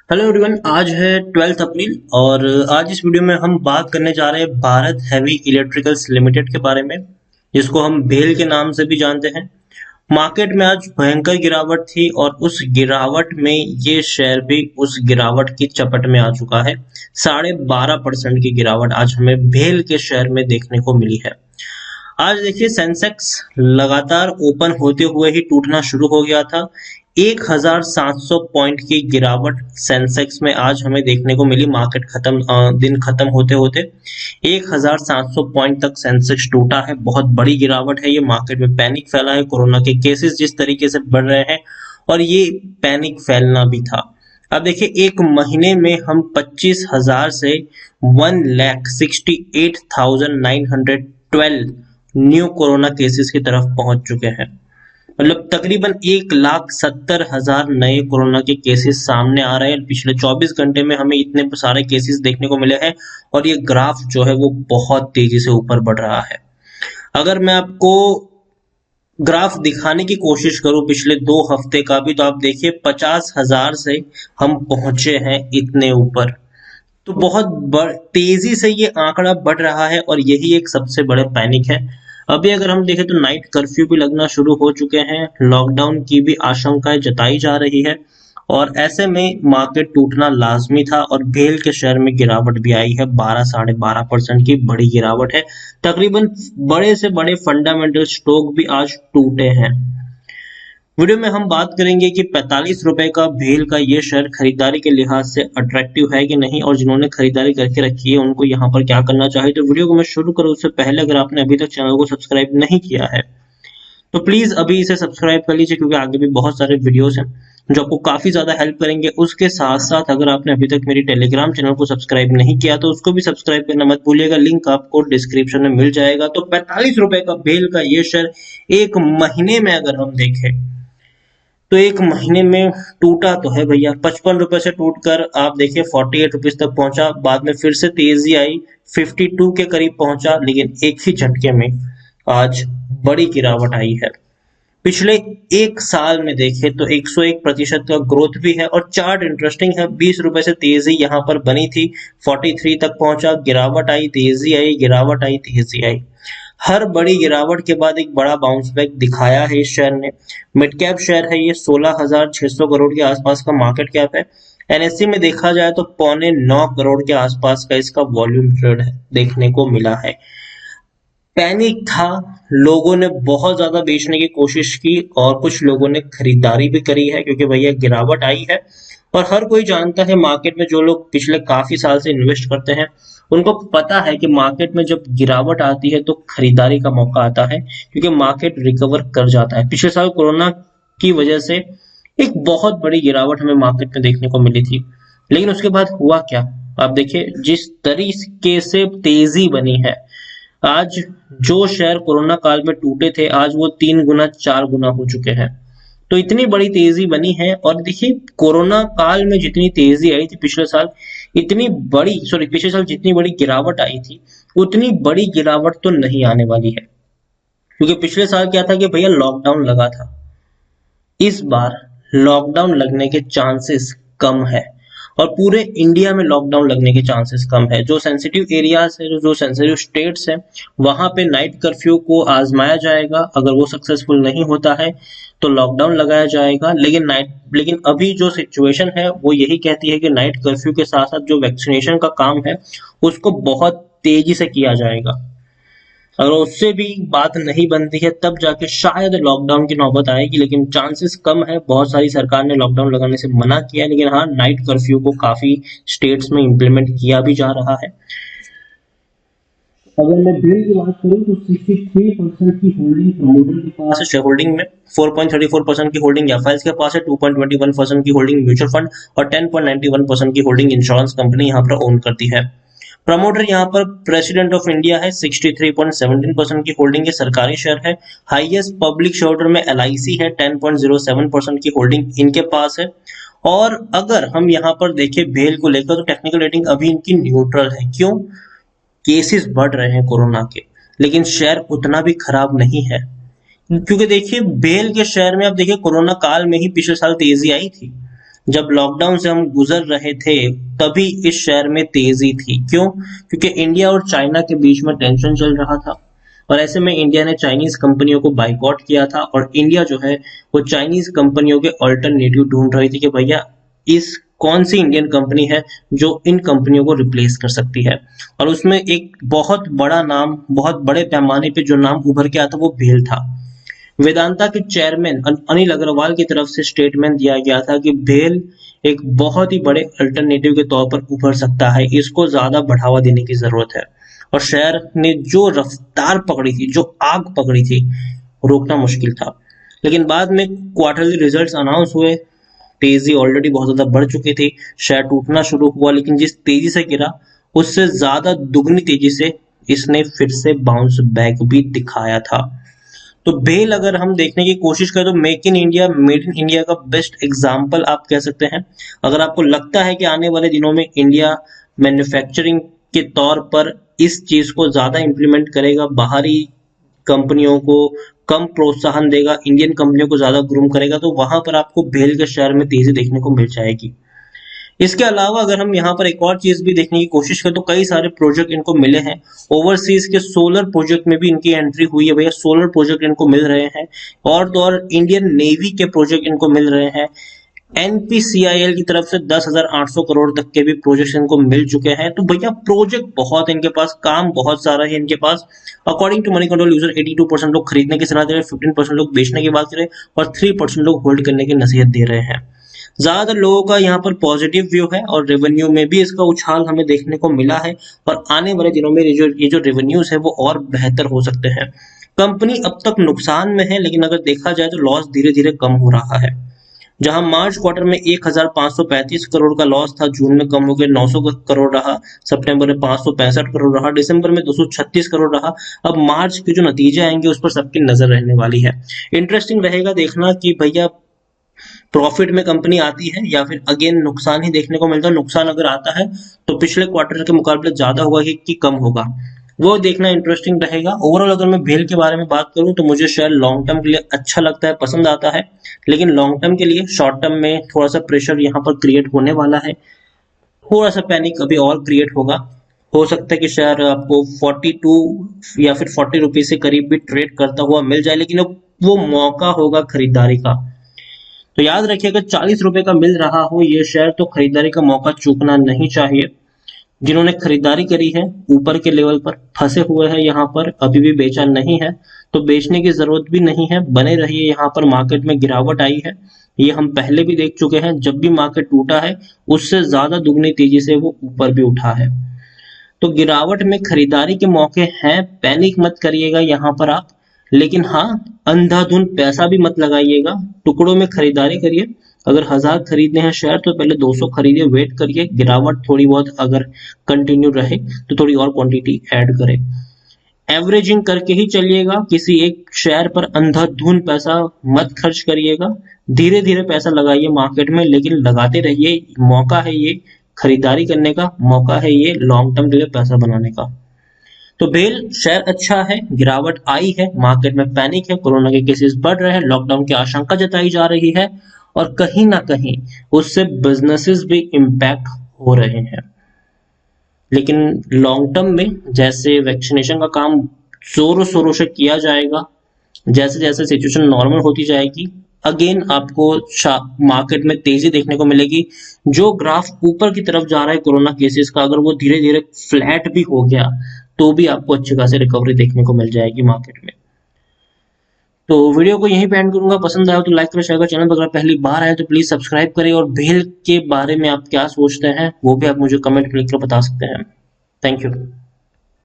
Hello everyone. आज है 12 अप्रैल और आज इस वीडियो में हम बात करने जा रहे हैं भारत हैवी इलेक्ट्रिकल्स लिमिटेड के बारे में, जिसको हम भेल के नाम से भी जानते हैं। मार्केट में आज भयंकर गिरावट थी और उस गिरावट में ये शेयर भी उस गिरावट की चपेट में आ चुका है। 12.5% की गिरावट आज हमें भेल के शेयर में देखने को मिली है। आज देखिए सेंसेक्स लगातार ओपन होते हुए ही टूटना शुरू हो गया था। 1700 पॉइंट की गिरावट सेंसेक्स में आज हमें देखने को मिली। मार्केट दिन खत्म होते होते 1700 पॉइंट तक सेंसेक्स टूटा है। बहुत बड़ी गिरावट है ये। मार्केट में पैनिक फैला है। कोरोना के केसेस जिस तरीके से बढ़ रहे हैं और ये पैनिक फैलना भी था। अब देखिए एक महीने में हम 25,000 से 1,68,912 न्यू कोरोना केसेस की तरफ पहुंच चुके हैं। मतलब तकरीबन 1,70,000 नए कोरोना के केसेस सामने आ रहे हैं। पिछले 24 घंटे में हमें इतने सारे केसेस देखने को मिले हैं और ये ग्राफ जो है वो बहुत तेजी से ऊपर बढ़ रहा है। अगर मैं आपको ग्राफ दिखाने की कोशिश करूं पिछले 2 हफ्ते का भी, तो आप देखिए 50,000 से हम पहुंचे हैं इतने ऊपर। तो बहुत तेजी से ये आंकड़ा बढ़ रहा है और यही एक सबसे बड़े पैनिक है। अभी अगर हम देखें तो नाइट कर्फ्यू भी लगना शुरू हो चुके हैं। लॉकडाउन की भी आशंकाएं जताई जा रही है और ऐसे में मार्केट टूटना लाजमी था और भेल के शेयर में गिरावट भी आई है। 12-12.5% की बड़ी गिरावट है। तकरीबन बड़े से बड़े फंडामेंटल स्टॉक भी आज टूटे हैं। वीडियो में हम बात करेंगे कि 45 रुपए का भेल का ये शेयर खरीदारी के लिहाज से अट्रैक्टिव है कि नहीं, और जिन्होंने खरीदारी करके रखी है उनको यहाँ पर क्या करना चाहिए। तो वीडियो को मैं शुरू करूँ उससे पहले अगर आपने अभी तक चैनल को सब्सक्राइब नहीं किया है तो प्लीज अभी इसे सब्सक्राइब कर लीजिए, क्योंकि आगे भी बहुत सारे वीडियोस हैं जो आपको काफी ज्यादा हेल्प करेंगे। उसके साथ साथ अगर आपने अभी तक मेरी टेलीग्राम चैनल को सब्सक्राइब नहीं किया तो उसको भी सब्सक्राइब करना मत भूलिएगा। लिंक आपको डिस्क्रिप्शन में मिल जाएगा। तो 45 रुपए का भेल का ये शेयर एक महीने में अगर हम देखें तो एक महीने में टूटा तो है भैया। 55 रुपए से टूटकर आप देखिए 48 रुपीज तक पहुंचा। बाद में फिर से तेजी आई, 52 के करीब पहुंचा, लेकिन एक ही झटके में आज बड़ी गिरावट आई है। पिछले एक साल में देखें तो 101% का ग्रोथ भी है और चार्ट इंटरेस्टिंग है। 20 रुपए से तेजी यहाँ पर बनी थी, 43 तक पहुंचा, गिरावट आई, तेजी आई, गिरावट आई, तेजी आई। हर बड़ी गिरावट के बाद एक बड़ा बाउंस बैक दिखाया है इस शेयर ने। मिड कैप शेयर है ये। 16,600 करोड़ के आसपास का मार्केट कैप है। एनएससी में देखा जाए तो 8.25 करोड़ के आसपास का इसका वॉल्यूम ट्रेड है देखने को मिला है। पैनिक था, लोगों ने बहुत ज्यादा बेचने की कोशिश की और कुछ लोगों ने खरीदारी भी करी है, क्योंकि भैया गिरावट आई है। और हर कोई जानता है, मार्केट में जो लोग पिछले काफी साल से इन्वेस्ट करते हैं उनको पता है कि मार्केट में जब गिरावट आती है तो खरीदारी का मौका आता है, क्योंकि मार्केट रिकवर कर जाता है। पिछले साल कोरोना की वजह से एक बहुत बड़ी गिरावट हमें मार्केट में देखने को मिली थी, लेकिन उसके बाद हुआ क्या आप देखिए। जिस तरीके से तेजी बनी है, आज जो शेयर कोरोना काल में टूटे थे आज वो 3 गुना 4 गुना हो चुके हैं। तो इतनी बड़ी तेजी बनी है। और देखिए कोरोना काल में जितनी तेजी आई थी पिछले साल, पिछले साल जितनी बड़ी गिरावट आई थी उतनी बड़ी गिरावट तो नहीं आने वाली है, क्योंकि पिछले साल क्या था कि भैया लॉकडाउन लगा था। इस बार लॉकडाउन लगने के चांसेस कम है और पूरे इंडिया में लॉकडाउन लगने के चांसेस कम है। जो सेंसिटिव एरियाज है, जो सेंसिटिव स्टेट्स है, वहां पे नाइट कर्फ्यू को आजमाया जाएगा। अगर वो सक्सेसफुल नहीं होता है तो लॉकडाउन लगाया जाएगा। लेकिन अभी जो सिचुएशन है वो यही कहती है कि नाइट कर्फ्यू के साथ साथ जो वैक्सीनेशन का काम है उसको बहुत तेजी से किया जाएगा। अगर उससे भी बात नहीं बनती है तब जाके शायद लॉकडाउन की नौबत आएगी, लेकिन चांसेस कम है। बहुत सारी सरकार ने लॉकडाउन लगाने से मना किया है, लेकिन हाँ नाइट कर्फ्यू को काफी स्टेट्स में इम्प्लीमेंट किया भी जा रहा है। अगर मैं बिल की बात करूं तो 63% की होल्डिंग प्रमोटर के पास है शेयर होल्डिंग में, 4.34% की होल्डिंग एफआईएस के पास है, 2.21% की होल्डिंग म्यूचुअल फंड और 10.91% की होल्डिंग इंश्योरेंस कंपनी यहाँ पर ओन करती है। प्रमोटर यहाँ पर प्रेसिडेंट ऑफ इंडिया है, 63.17% की होल्डिंग है, सरकारी शेयर है। हाईएस्ट पब्लिक शेयर होल्डर में एलआईसी है, 10.07% की होल्डिंग इनके पास है। और अगर हम यहाँ पर देखें भेल को लेकर तो टेक्निकल रेटिंग अभी इनकी न्यूट्रल है। क्यों? केसेस बढ़ रहे हैं कोरोना के, लेकिन शेयर उतना भी खराब नहीं है। क्योंकि देखिए भेल के शेयर में आप देखिए कोरोना काल में ही पिछले साल तेजी आई थी, जब लॉकडाउन से हम गुजर रहे थे तभी इस शेयर में तेजी थी। क्यों? क्योंकि इंडिया और चाइना के बीच में टेंशन चल रहा था और ऐसे में इंडिया ने चाइनीज कंपनियों को बाइकआउट किया था और इंडिया जो है वो चाइनीज कंपनियों के ऑल्टरनेटिव ढूंढ रही थी कि भैया इस कौन सी इंडियन कंपनी है जो इन कंपनियों को रिप्लेस कर सकती है। और उसमें एक बहुत बड़ा नाम, बहुत बड़े पैमाने पे जो नाम उभर के आता वो भेल था। वेदांता के चेयरमैन अनिल अग्रवाल की तरफ से स्टेटमेंट दिया गया था कि भेल एक बहुत ही बड़े अल्टरनेटिव के तौर पर उभर सकता है, इसको ज्यादा बढ़ावा देने की जरूरत है। और शेयर ने जो रफ्तार पकड़ी थी, जो आग पकड़ी थी, रोकना मुश्किल था। लेकिन बाद में क्वार्टरली रिजल्ट्स अनाउंस हुए, तेजी ऑलरेडी बहुत ज्यादा बढ़ चुकी थी, शेयर टूटना शुरू हुआ, लेकिन जिस तेजी से गिरा उससे ज्यादा दुगनी तेजी से इसने फिर से बाउंस बैक भी दिखाया था। तो भेल अगर हम देखने की कोशिश करें तो make in India, made in India का बेस्ट एग्जाम्पल आप कह सकते हैं। अगर आपको लगता है कि आने वाले दिनों में इंडिया मैन्युफैक्चरिंग के तौर पर इस चीज को ज्यादा इंप्लीमेंट करेगा, बाहरी कंपनियों को कम प्रोत्साहन देगा, इंडियन कंपनियों को ज्यादा ग्रूम करेगा, तो वहां पर आपको भेल के शेयर में तेजी देखने को मिल जाएगी। इसके अलावा अगर हम यहाँ पर एक और चीज भी देखने की कोशिश करें तो कई सारे प्रोजेक्ट इनको मिले हैं। ओवरसीज के सोलर प्रोजेक्ट में भी इनकी एंट्री हुई है भैया, सोलर प्रोजेक्ट इनको मिल रहे हैं। और तो और इंडियन नेवी के प्रोजेक्ट इनको मिल रहे हैं। एनपीसीआईएल की तरफ से 10,800 करोड़ तक के भी प्रोजेक्ट इनको मिल चुके हैं। तो भैया प्रोजेक्ट बहुत है इनके पास, काम बहुत सारा है इनके पास। According to Moneycontrol user 82% लोग खरीदने की सलाह दे रहे हैं, 15% लोग बेचने की बात कर रहे हैं और 3% लोग होल्ड करने की नसीहत दे रहे हैं। ज्यादातर लोगों का यहाँ पर पॉजिटिव व्यू है और रेवेन्यू में भी इसका उछाल हमें देखने को मिला है और आने वाले दिनों में ये जो रेवेन्यूज है वो और बेहतर हो सकते हैं। कंपनी अब तक नुकसान में है, लेकिन अगर देखा जाए तो लॉस धीरे धीरे कम हो रहा है। जहां मार्च क्वार्टर में 1535 करोड़ का लॉस था, जून में कम हो गया 900 करोड़ रहा, सितंबर में 565 करोड़ रहा, दिसंबर में 236 करोड़ रहा। अब मार्च के जो नतीजे आएंगे उस पर सबकी नजर रहने वाली है। इंटरेस्टिंग रहेगा देखना कि भैया प्रॉफिट में कंपनी आती है या फिर अगेन नुकसान ही देखने को मिलता है। नुकसान अगर आता है तो पिछले क्वार्टर के मुकाबले ज्यादा होगा कि कम होगा, वो देखना इंटरेस्टिंग रहेगा। ओवरऑल अगर मैं भेल के बारे में बात करूं तो मुझे शेयर लॉन्ग टर्म के लिए अच्छा लगता है, पसंद आता है, लेकिन लॉन्ग टर्म के लिए शॉर्ट टर्म में थोड़ा सा प्रेशर यहाँ पर क्रिएट होने वाला है, थोड़ा सा पैनिक अभी और क्रिएट होगा। हो सकता है कि शेयर आपको 42 या फिर 40 रुपीज के करीब भी ट्रेड करता हुआ मिल जाए, लेकिन वो मौका होगा खरीदारी का। तो याद रखिए अगर 40 रुपए का मिल रहा हो ये शेयर तो खरीदारी का मौका चूकना नहीं चाहिए। जिन्होंने खरीदारी करी है ऊपर के लेवल पर फंसे हुए हैं, यहाँ पर अभी भी बेचा नहीं है तो बेचने की जरूरत भी नहीं है, बने रहिए। यहाँ पर मार्केट में गिरावट आई है, ये हम पहले भी देख चुके हैं, जब भी मार्केट टूटा है उससे ज्यादा दुगनी तेजी से वो ऊपर भी उठा है। तो गिरावट में खरीदारी के मौके हैं, पैनिक मत करिएगा यहाँ पर आप, लेकिन हाँ अंधाधुंध पैसा भी मत लगाइएगा, टुकड़ों में खरीदारी करिए। अगर 1000 खरीदने हैं शेयर तो पहले 200 खरीदिए, वेट करिए, गिरावट थोड़ी बहुत अगर कंटिन्यू रहे तो थोड़ी और क्वांटिटी ऐड करें। एवरेजिंग करके ही चलिएगा, किसी एक शेयर पर अंधाधुंध पैसा मत खर्च करिएगा, धीरे धीरे पैसा लगाइए मार्केट में, लेकिन लगाते रहिए। मौका है ये खरीदारी करने का, मौका है ये लॉन्ग टर्म के लिए पैसा बनाने का। तो भेल शेयर अच्छा है, गिरावट आई है, मार्केट में पैनिक है, कोरोना के केसेस बढ़ रहे हैं, लॉकडाउन की आशंका जताई जा रही है और कहीं ना कहीं उससे बिजनेसेस भी इम्पैक्ट हो रहे हैं। लेकिन लॉन्ग टर्म में जैसे वैक्सीनेशन का काम जोरों शोरों से किया जाएगा, जैसे जैसे सिचुएशन नॉर्मल होती जाएगी, अगेन आपको मार्केट में तेजी देखने को मिलेगी। जो ग्राफ ऊपर की तरफ जा रहा है कोरोना केसेस का, अगर वो धीरे धीरे फ्लैट भी हो गया तो भी आपको अच्छी खासी रिकवरी देखने को मिल जाएगी मार्केट में। तो वीडियो को यहीं पे एंड करूंगा, पसंद आया तो लाइक करें, शेयर करें, चैनल पर अगर पहली बार आए तो प्लीज सब्सक्राइब करें और भेल के बारे में आप क्या सोचते हैं वो भी आप मुझे कमेंट में लिखकर बता सकते हैं। Thank you.